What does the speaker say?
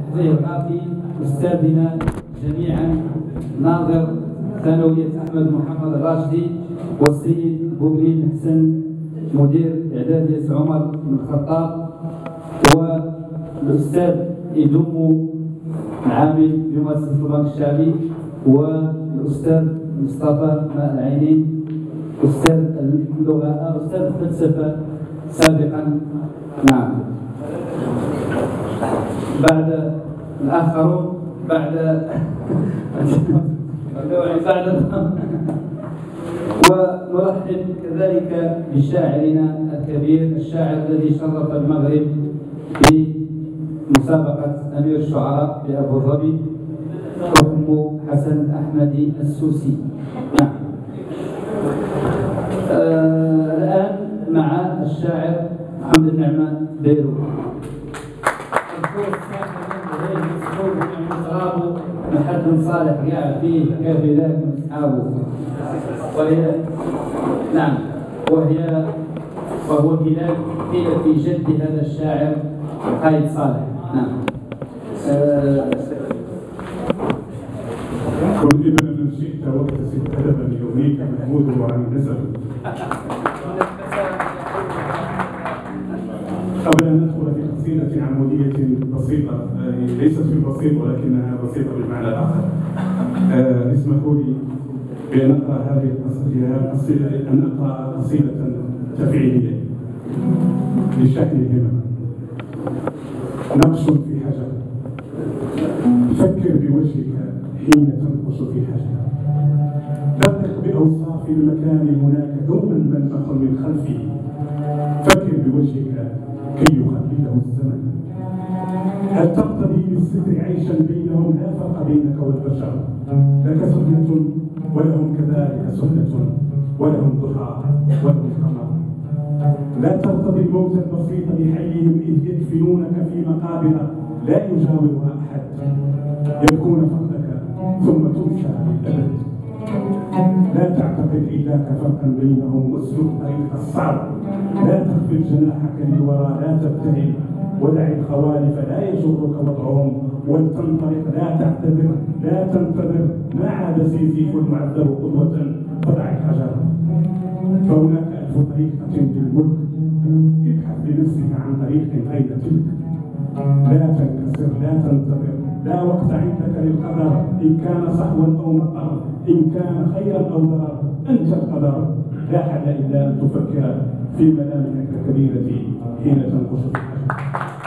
القافي أستاذنا جميعا ناظر ثانوية أحمد محمد الراشدي، والسيد بوبلين حسن مدير إعدادية عمر بن الخطاب، والأستاذ إدومو عامل بمؤسسة البنك الشعبي، والأستاذ مصطفى ماء العينين أستاذ اللغة أستاذ الفلسفة سابقا. نعم. بعد الآخرون بعد ونرحب كذلك بشاعرنا الكبير، الشاعر الذي شرف المغرب في مسابقة أمير الشعراء بأبو ظبي، حكم حسن أحمدي السوسي. نعم. الآن مع الشاعر محمد النعمان بيرو. محمد صالح قاعد فيه كافلات من اصحابه، وهي نعم وهو بلاد قيل في جد هذا الشاعر قايد صالح. نعم. قل إذا من شئت واكتسب أدبا يغنيك محمود عن النسب. قبل أن ندخل في قصيدة عمودية بسيطة، ليست في البسيط ولكنها بسيطة بالمعنى الآخر، اسمحوا لي بأن أقرأ هذه القصيدة، أن أقرأ قصيدة تفعيلية لشحن الهمم. نقش في حجر، فكر بوجهك حين تنقش في حجر، دقق بأوصاف المكان هناك دوما ملمح من خلفه، فكر بوجهك كي يخلده الزمن. هل تقتضي بالستر عيشا بينهم؟ لا فرق بينك والبشر، لك سهلة ولهم كذلك سهلة، ولهم ضحى ولهم قمر. لا ترتضي الموت البسيط بحيهم إذ يدفنونك في مقابر لا يجاورها أحد، يبكون فقدك ثم تنسى للأبد. لا تعتقد إلاك فرقا بينهم واسلك طريق الصعب، لا تخفض جناحك للورى، لا تبتهل ودع الخوالف لا يجرك وضعهم، ولتنطلق لا تعتذر لا تنتظر، ما عاد سيسيف المعذب قدوة فدع الحجر. فهناك ألف طريقة للملك، ابحث لنفسك عن طريق غير تلك. لا تنكسر لا تنتظر، لا وقت عندك للقدر، إن كان صحوا أو مطر، إن كان خيرا أو ضرر، أنت القدر. لا حل إلا أن تفكر في ملامحك الكبيرة حين تنقش في الحجر.